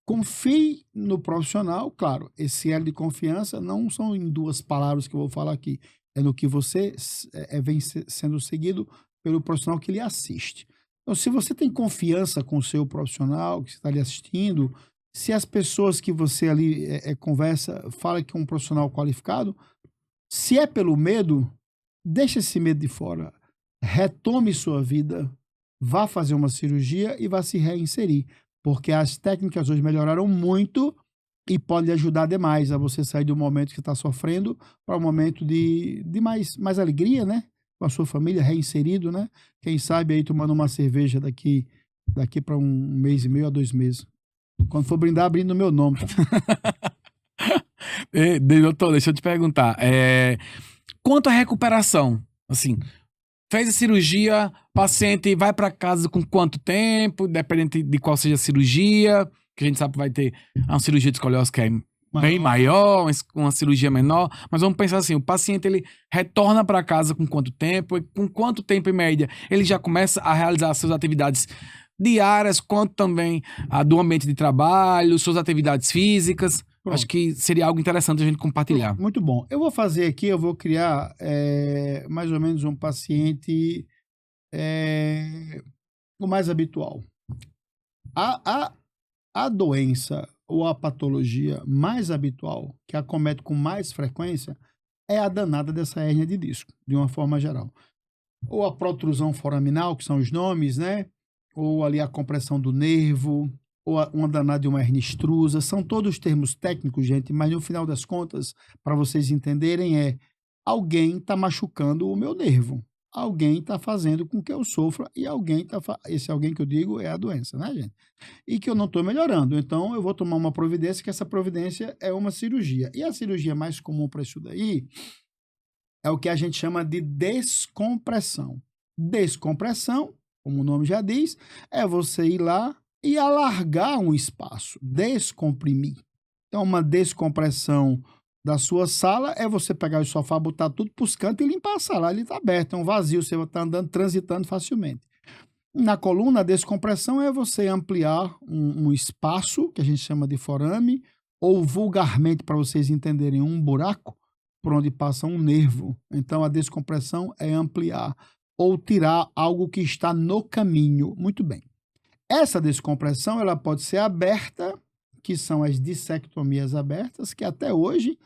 confie no profissional. Claro, esse elo de confiança não são em 2 palavras que eu vou falar aqui, é no que você vem sendo seguido pelo profissional que lhe assiste. Então, se você tem confiança com o seu profissional que está lhe assistindo, se as pessoas que você ali conversa falam que é um profissional qualificado, se é pelo medo, deixa esse medo de fora. Retome sua vida, vá fazer uma cirurgia e vá se reinserir, porque as técnicas hoje melhoraram muito e pode lhe ajudar demais a você sair do momento que está sofrendo para um momento de mais alegria, né? Com a sua família, reinserido, né? Quem sabe aí tomando uma cerveja daqui para 1 mês e meio a 2 meses. Quando for brindar, abrindo o meu nome, tá? Doutor, deixa eu te perguntar. Quanto à recuperação, assim, fez a cirurgia, paciente vai para casa com quanto tempo, dependente de qual seja a cirurgia, que a gente sabe que vai ter uma cirurgia de escoliose que é bem maior, uma cirurgia menor, mas vamos pensar assim, o paciente ele retorna para casa com quanto tempo, e com quanto tempo em média ele já começa a realizar suas atividades diárias, quanto também a do ambiente de trabalho, suas atividades físicas. Pronto. Acho que seria algo interessante a gente compartilhar. Muito bom. Eu vou fazer aqui, eu vou criar mais ou menos um paciente o mais habitual. A doença ou a patologia mais habitual, que acomete com mais frequência, é a danada dessa hérnia de disco, de uma forma geral. Ou a protrusão foraminal, que são os nomes, né? Ou ali a compressão do nervo, ou uma danada de uma hernia extrusa. São todos termos técnicos, gente, mas no final das contas, para vocês entenderem, alguém está machucando o meu nervo. Alguém está fazendo com que eu sofra e esse alguém que eu digo é a doença, né, gente? E que eu não estou melhorando. Então, eu vou tomar uma providência, que essa providência é uma cirurgia. E a cirurgia mais comum para isso daí é o que a gente chama de descompressão. Descompressão, como o nome já diz, é você ir lá e alargar um espaço, descomprimir. Então, uma descompressão da sua sala é você pegar o sofá, botar tudo para os cantos e limpar a sala. Ele está aberto, é um vazio, você vai estar andando, transitando facilmente. Na coluna, a descompressão é você ampliar um espaço, que a gente chama de forame, ou vulgarmente, para vocês entenderem, um buraco por onde passa um nervo. Então, a descompressão é ampliar ou tirar algo que está no caminho. Muito bem. Essa descompressão ela pode ser aberta, que são as dissectomias abertas, que até hoje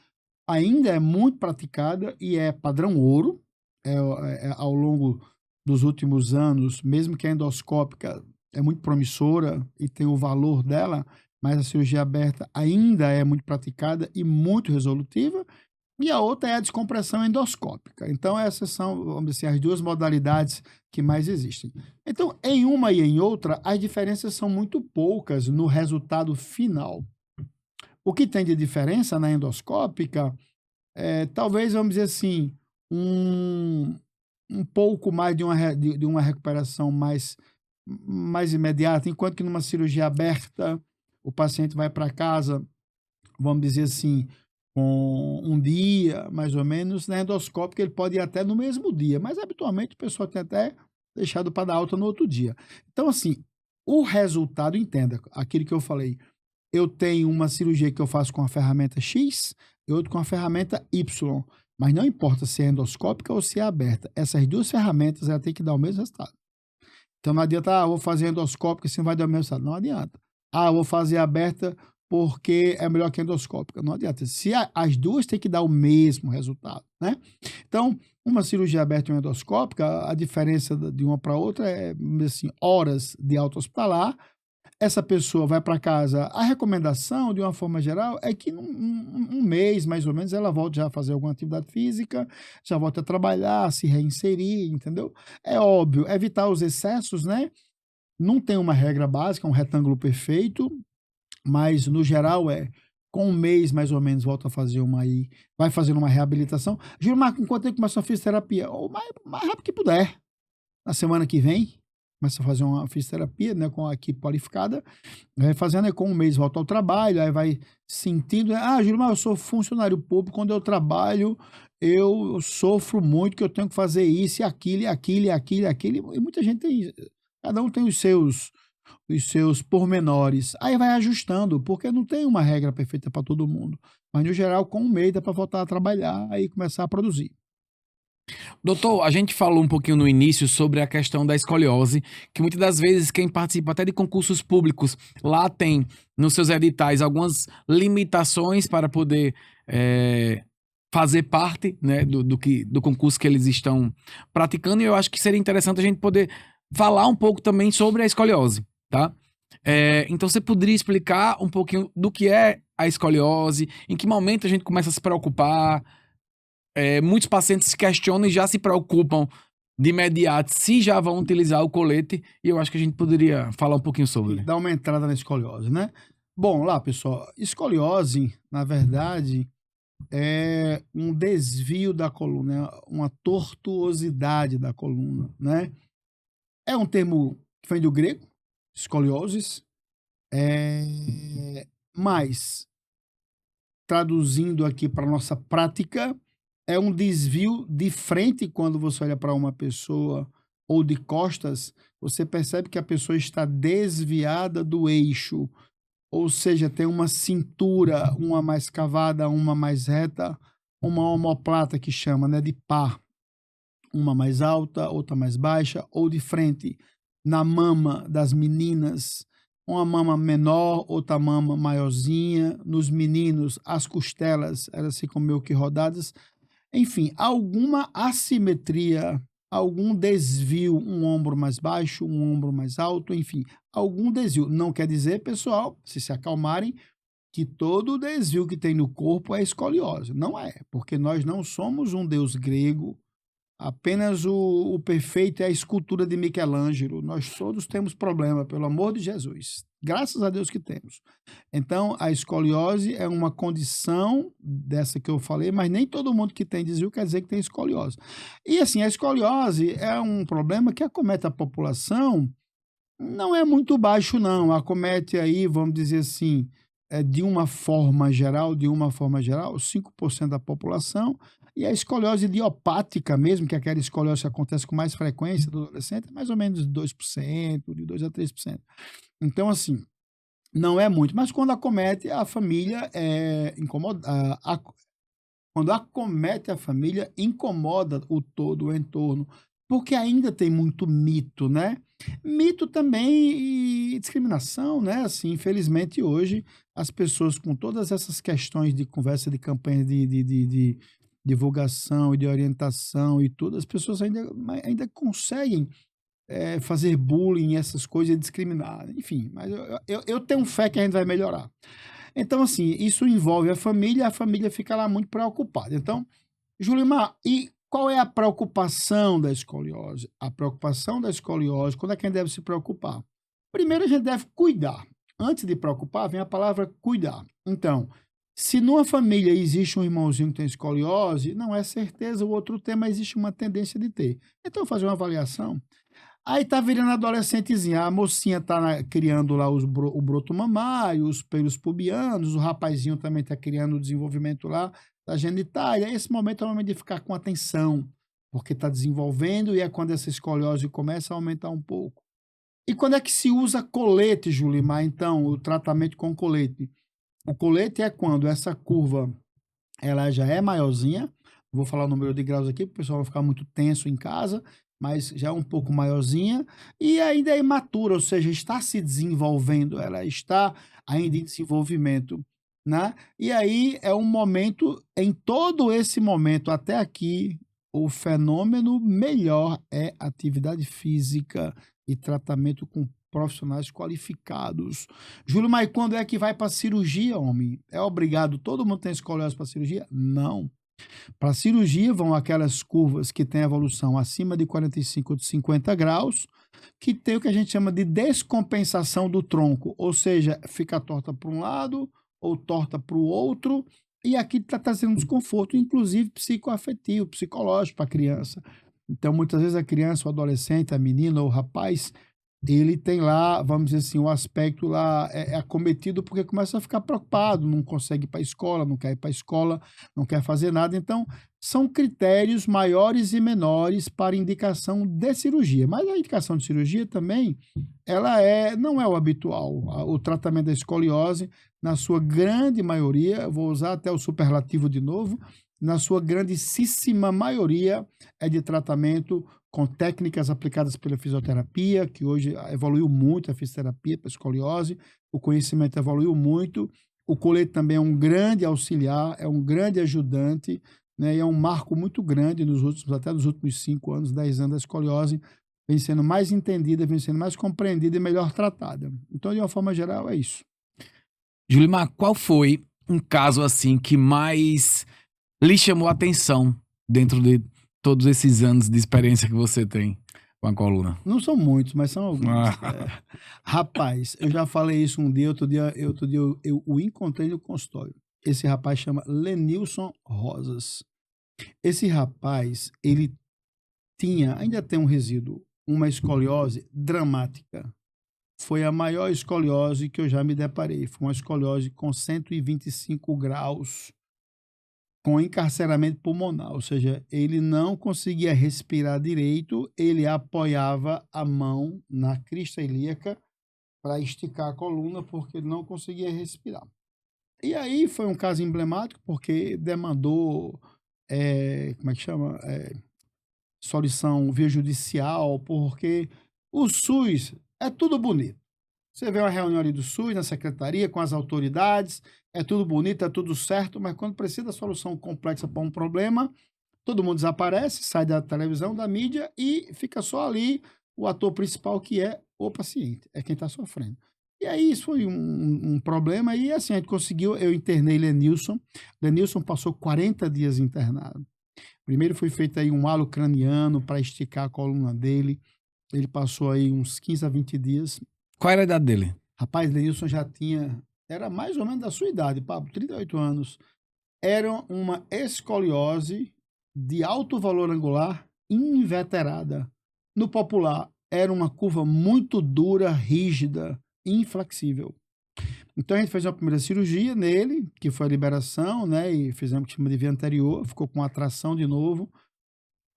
ainda é muito praticada e é padrão ouro. Ao longo dos últimos anos, mesmo que a endoscópica é muito promissora e tem o valor dela, mas a cirurgia aberta ainda é muito praticada e muito resolutiva. E a outra é a descompressão endoscópica. Então, essas são, vamos dizer, as duas modalidades que mais existem. Então, em uma e em outra, as diferenças são muito poucas no resultado final. O que tem de diferença na endoscópica talvez, vamos dizer assim, um pouco mais de uma recuperação mais imediata, enquanto que numa cirurgia aberta, o paciente vai para casa, vamos dizer assim, com um dia, mais ou menos. Na endoscópica, ele pode ir até no mesmo dia, mas habitualmente o pessoal tem até deixado para dar alta no outro dia. Então, assim, o resultado, entenda, aquilo que eu falei, eu tenho uma cirurgia que eu faço com a ferramenta X e outra com a ferramenta Y, mas não importa se é endoscópica ou se é aberta, essas duas ferramentas ela tem que dar o mesmo resultado. Então não adianta, vou fazer endoscópica, assim vai dar o mesmo resultado. Não adianta. Vou fazer aberta porque é melhor que endoscópica. Não adianta. Se as duas têm que dar o mesmo resultado, né? Então, uma cirurgia aberta e uma endoscópica, a diferença de uma para outra é, assim, horas de alta hospitalar. Essa pessoa vai para casa. A recomendação, de uma forma geral, é que um mês, mais ou menos, ela volta já a fazer alguma atividade física, já volta a trabalhar, se reinserir, entendeu? É óbvio, evitar os excessos, né? Não tem uma regra básica, um retângulo perfeito, mas no geral com um mês mais ou menos volta a fazer vai fazendo uma reabilitação. Gilmar, com quanto tempo começa a fisioterapia? O mais rápido que puder. Na semana que vem, começa a fazer uma fisioterapia, né, com a equipe qualificada, vai fazendo, com um mês volta ao trabalho, aí vai sentindo, Gilmar, eu sou funcionário público, quando eu trabalho, eu sofro muito, que eu tenho que fazer isso, e aquilo, e aquilo, e aquilo, e aquilo, e muita gente tem, cada um tem os seus pormenores. Aí vai ajustando, porque não tem uma regra perfeita para todo mundo. Mas, no geral, com um mês dá para voltar a trabalhar e começar a produzir. Doutor, a gente falou um pouquinho no início sobre a questão da escoliose, que muitas das vezes quem participa até de concursos públicos, lá tem nos seus editais algumas limitações para poder fazer parte, né, do concurso que eles estão praticando, e eu acho que seria interessante a gente poder falar um pouco também sobre a escoliose, tá? Então você poderia explicar um pouquinho do que é a escoliose, em que momento a gente começa a se preocupar. Muitos pacientes se questionam e já se preocupam de imediato se já vão utilizar o colete, e eu acho que a gente poderia falar um pouquinho sobre. Dar uma entrada na escoliose, né? Bom, lá, pessoal, escoliose, na verdade, é um desvio da coluna, uma tortuosidade da coluna, né? É um termo que vem do grego, escoliosis, mas traduzindo aqui para nossa prática, é um desvio de frente quando você olha para uma pessoa ou de costas, você percebe que a pessoa está desviada do eixo, ou seja, tem uma cintura, uma mais cavada, uma mais reta, uma omoplata que chama, né, de par, uma mais alta, outra mais baixa, ou de frente, na mama das meninas, uma mama menor, outra mama maiorzinha, nos meninos, as costelas, elas ficam meio que rodadas, enfim, alguma assimetria, algum desvio, um ombro mais baixo, um ombro mais alto, enfim, algum desvio. Não quer dizer, pessoal, se acalmarem, que todo desvio que tem no corpo é escoliose. Não é, porque nós não somos um deus grego, apenas o perfeito é a escultura de Michelangelo. Nós todos temos problema, pelo amor de Jesus. Graças a Deus que temos. Então, a escoliose é uma condição dessa que eu falei, mas nem todo mundo que tem desvio quer dizer que tem escoliose. E assim, a escoliose é um problema que acomete a população, não é muito baixo não, acomete aí, vamos dizer assim, de uma forma geral, 5% da população, e a escoliose idiopática mesmo, que é aquela escoliose que acontece com mais frequência do adolescente, é mais ou menos 2%, de 2 a 3%. Então, assim, não é muito, mas quando acomete a família, quando acomete a família, incomoda o todo, o entorno, porque ainda tem muito mito, né? Mito também e discriminação, né? Assim, infelizmente, hoje, as pessoas com todas essas questões de conversa, de campanha de divulgação e de orientação e tudo, as pessoas ainda conseguem fazer bullying, essas coisas, e discriminar. Enfim, mas eu tenho fé que a gente vai melhorar. Então, assim, isso envolve a família fica lá muito preocupada. Então, Julimar, e qual é a preocupação da escoliose? A preocupação da escoliose, quando é que a gente deve se preocupar? Primeiro, a gente deve cuidar. Antes de preocupar, vem a palavra cuidar. Então, se numa família existe um irmãozinho que tem escoliose, não é certeza o outro tem, mas existe uma tendência de ter. Então, fazer uma avaliação. Aí tá virando adolescentezinha, a mocinha tá criando lá o broto mamário, os pelos pubianos, o rapazinho também tá criando o desenvolvimento lá da genitália. Esse momento é o momento de ficar com atenção, porque tá desenvolvendo e é quando essa escoliose começa a aumentar um pouco. E quando é que se usa colete, Julimar, então, o tratamento com colete? O colete é quando essa curva ela já é maiorzinha, vou falar o número de graus aqui, porque o pessoal vai ficar muito tenso em casa, mas já é um pouco maiorzinha, e ainda é imatura, ou seja, está se desenvolvendo, ela está ainda em desenvolvimento, né? E aí é um momento, em todo esse momento até aqui, o fenômeno melhor é atividade física e tratamento com profissionais qualificados. Júlio, mas quando é que vai para cirurgia, homem? É obrigado? Todo mundo tem escoliose para cirurgia? Não. Para cirurgia vão aquelas curvas que têm evolução acima de 45 ou de 50 graus, que tem o que a gente chama de descompensação do tronco, ou seja, fica torta para um lado ou torta para o outro, e aqui está trazendo desconforto, inclusive psicoafetivo, psicológico para a criança. Então, muitas vezes a criança, o adolescente, a menina ou o rapaz, ele tem lá, vamos dizer assim, o aspecto lá é acometido porque começa a ficar preocupado, não consegue ir para a escola, não quer ir para a escola, não quer fazer nada. Então, são critérios maiores e menores para indicação de cirurgia. Mas a indicação de cirurgia também, não é o habitual. O tratamento da escoliose, na sua grande maioria, vou usar até o superlativo de novo, na sua grandíssima maioria é de tratamento com técnicas aplicadas pela fisioterapia, que hoje evoluiu muito a fisioterapia para escoliose, o conhecimento evoluiu muito, o colete também é um grande auxiliar, é um grande ajudante, né, e é um marco muito grande até nos últimos 5 anos, 10 anos da escoliose, vem sendo mais entendida, vem sendo mais compreendida e melhor tratada. Então, de uma forma geral, é isso. Julimar, qual foi um caso assim que mais lhe chamou a atenção dentro de todos esses anos de experiência que você tem com a coluna? Não são muitos, mas são alguns. Rapaz, eu já falei isso um dia, outro dia eu o encontrei no consultório. Esse rapaz chama Lenilson Rosas. Esse rapaz, ele ainda tem um resíduo, uma escoliose dramática. foi a maior escoliose que eu já me deparei. Foi uma escoliose com 125 graus, com encarceramento pulmonar, ou seja, ele não conseguia respirar direito, ele apoiava a mão na crista ilíaca para esticar a coluna, porque ele não conseguia respirar. E aí foi um caso emblemático, porque demandou, como é que chama? Solução via judicial, porque o SUS é tudo bonito. Você vê uma reunião ali do SUS, na secretaria, com as autoridades, é tudo bonito, é tudo certo, mas quando precisa da solução complexa para um problema, todo mundo desaparece, sai da televisão, da mídia e fica só ali o ator principal, que é o paciente, é quem está sofrendo. E aí isso foi um problema e assim, a gente conseguiu, eu internei Lenilson. Lenilson passou 40 dias internado. Primeiro foi feito aí um halo craniano para esticar a coluna dele. Ele passou aí uns 15 a 20 dias. Qual era a idade dele? Rapaz, Lenilson já tinha, era mais ou menos da sua idade, Pablo, 38 anos. Era uma escoliose de alto valor angular inveterada. No popular, era uma curva muito dura, rígida, inflexível. Então a gente fez uma primeira cirurgia nele, que foi a liberação, né? E fizemos o que chama de via anterior, ficou com atração de novo.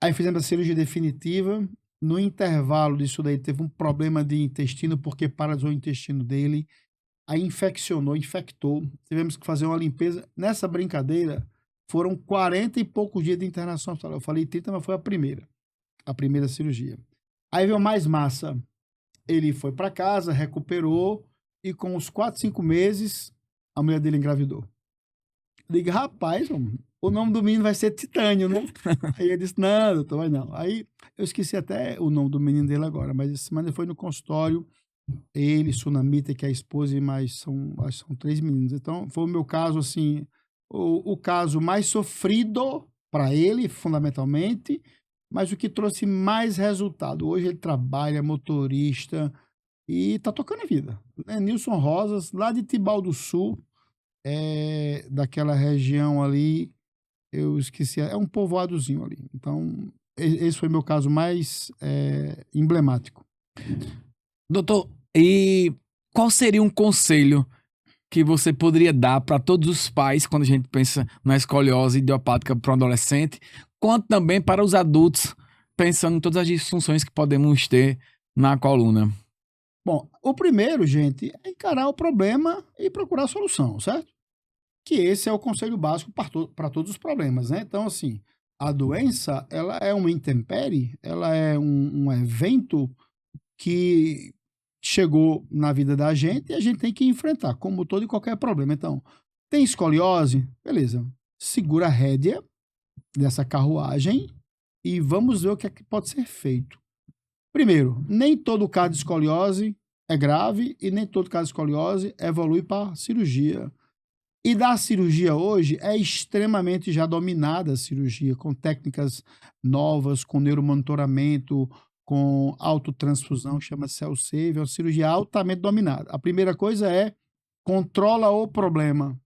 Aí fizemos a cirurgia definitiva. No intervalo disso daí, teve um problema de intestino, porque paralisou o intestino dele. Aí infectou. Tivemos que fazer uma limpeza. Nessa brincadeira, foram 40 e poucos dias de internação hospitalar. Eu falei 30, mas foi a primeira cirurgia. Aí veio mais massa. Ele foi para casa, recuperou, e com uns 4, 5 meses, a mulher dele engravidou. Digo, rapaz, o nome do menino vai ser Titânio, né? Aí ele disse, não, doutor, vai não. Aí eu esqueci até o nome do menino dele agora, mas essa semana ele foi no consultório, ele, Sunamita, que é a esposa, e mais acho que são 3 meninos. Então, foi o meu caso, assim, o caso mais sofrido para ele, fundamentalmente, mas o que trouxe mais resultado. Hoje ele trabalha, motorista, e tá tocando a vida. Nilson Rosas, lá de Tibau do Sul, daquela região ali, eu esqueci, é um povoadozinho ali. Então, esse foi meu caso mais emblemático. Doutor, e qual seria um conselho que você poderia dar para todos os pais quando a gente pensa na escoliose idiopática para um adolescente, quanto também para os adultos, pensando em todas as disfunções que podemos ter na coluna? Bom, o primeiro, gente, é encarar o problema e procurar a solução, certo? Que esse é o conselho básico para todos os problemas, né? Então, assim, a doença, ela é uma intempérie, ela é um evento que chegou na vida da gente e a gente tem que enfrentar, como todo e qualquer problema. Então, tem escoliose? Beleza. Segura a rédea dessa carruagem e vamos ver o que é que pode ser feito. Primeiro, nem todo caso de escoliose é grave e nem todo caso de escoliose evolui para cirurgia. E da cirurgia hoje é extremamente já dominada a cirurgia, com técnicas novas, com neuromonitoramento, com autotransfusão, chama Cell Save, é uma cirurgia altamente dominada. A primeira coisa é controla o problema.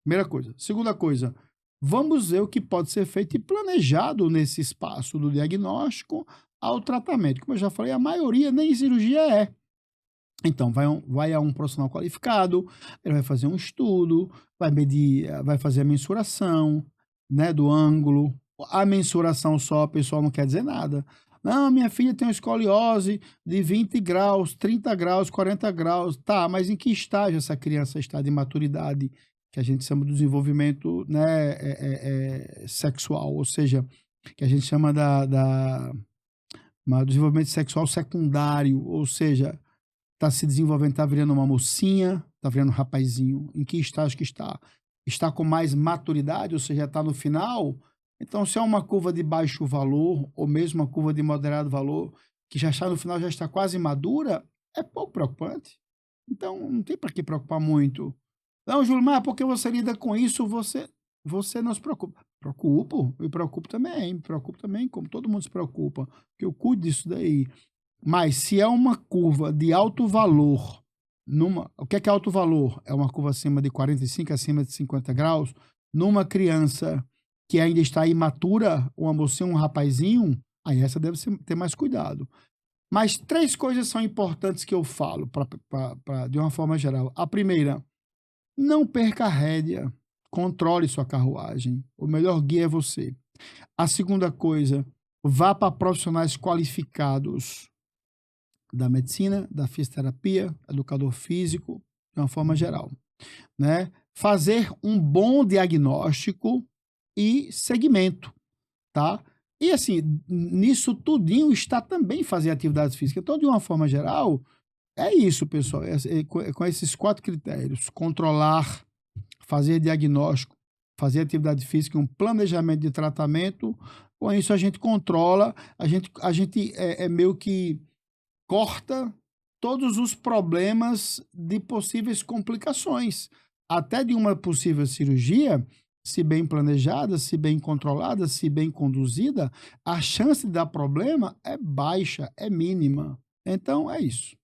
Primeira coisa. Segunda coisa, vamos ver o que pode ser feito e planejado nesse espaço do diagnóstico ao tratamento. Como eu já falei, a maioria nem cirurgia é. Então, vai a um profissional qualificado, ele vai fazer um estudo, vai medir, vai fazer a mensuração, né, do ângulo. A mensuração só, pessoal, não quer dizer nada. Não, minha filha tem uma escoliose de 20 graus, 30 graus, 40 graus. Tá, mas em que estágio essa criança está de maturidade, que a gente chama do desenvolvimento, né, sexual, ou seja, que a gente chama do desenvolvimento sexual secundário, ou seja, está se desenvolvendo, está virando uma mocinha, está virando um rapazinho. Em que estágio que está? Está com mais maturidade, ou seja, está no final? Então, se é uma curva de baixo valor, ou mesmo uma curva de moderado valor, que já está no final, já está quase madura, é pouco preocupante. Então, não tem para que preocupar muito. Não, Júlio, mas porque você lida com isso, você não se preocupa. Me preocupo também, como todo mundo se preocupa, que eu cuido disso daí. Mas se é uma curva de alto valor, o que é alto valor? É uma curva acima de 45, acima de 50 graus, numa criança que ainda está imatura, uma mocinha, um rapazinho, aí essa deve ter mais cuidado. Mas 3 coisas são importantes que eu falo de uma forma geral. A primeira, não perca a rédea, controle sua carruagem. O melhor guia é você. A segunda coisa, vá para profissionais qualificados da medicina, da fisioterapia, educador físico, de uma forma geral, né? Fazer um bom diagnóstico e segmento, tá? E assim, nisso tudinho está também fazer atividades físicas. Então, de uma forma geral, é isso, pessoal. Com esses 4 critérios: controlar, fazer diagnóstico, fazer atividade física, um planejamento de tratamento. Com isso, a gente controla, a gente meio que corta todos os problemas de possíveis complicações. Até de uma possível cirurgia, se bem planejada, se bem controlada, se bem conduzida, a chance de dar problema é baixa, é mínima. Então, é isso.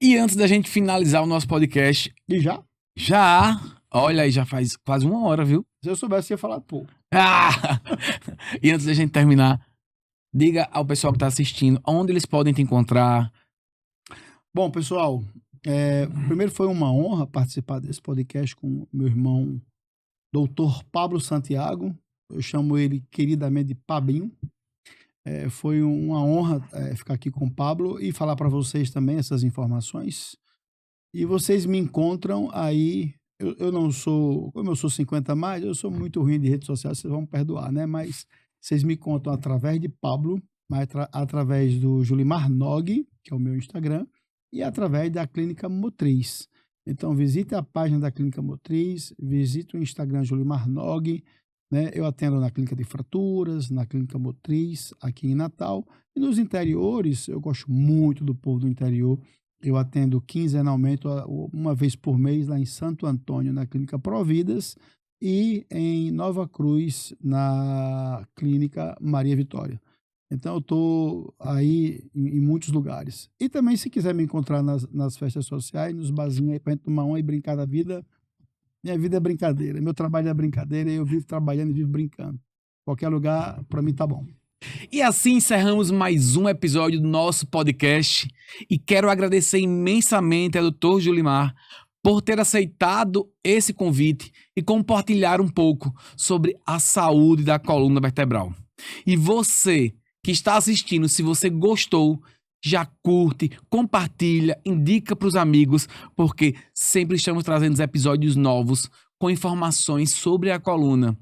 E antes da gente finalizar o nosso podcast, E já? já, olha aí, já faz quase 1 hora, viu? Se eu soubesse, ia falar pouco. Ah! E antes da gente terminar, diga ao pessoal que está assistindo onde eles podem te encontrar. Bom, pessoal, primeiro foi uma honra participar desse podcast com meu irmão, Dr. Pablo Santiago. Eu chamo ele queridamente de Pabinho. Foi uma honra ficar aqui com o Pablo e falar para vocês também essas informações. E vocês me encontram aí. Eu não sou, como eu sou 50 a mais, eu sou muito ruim de redes sociais, vocês vão me perdoar, né? Mas vocês me encontram através de Pablo, através do Julimar Nog, que é o meu Instagram, e através da Clínica Motriz. Então, visite a página da Clínica Motriz, visite o Instagram Julimar Nog, né? Eu atendo na Clínica de Fraturas, na Clínica Motriz, aqui em Natal. E nos interiores, eu gosto muito do povo do interior. Eu atendo quinzenalmente, uma vez por mês, lá em Santo Antônio, na Clínica Providas, e em Nova Cruz, na Clínica Maria Vitória. Então, eu estou aí em muitos lugares. E também, se quiser me encontrar nas festas sociais, nos barzinhos aí, para gente tomar uma e brincar da vida. Minha vida é brincadeira, meu trabalho é brincadeira, eu vivo trabalhando e vivo brincando. Qualquer lugar, para mim, tá bom. E assim encerramos mais um episódio do nosso podcast. E quero agradecer imensamente ao Dr. Julimar por ter aceitado esse convite e compartilhar um pouco sobre a saúde da coluna vertebral. E você que está assistindo, se você gostou, já curte, compartilha, indica para os amigos, porque sempre estamos trazendo episódios novos com informações sobre a coluna.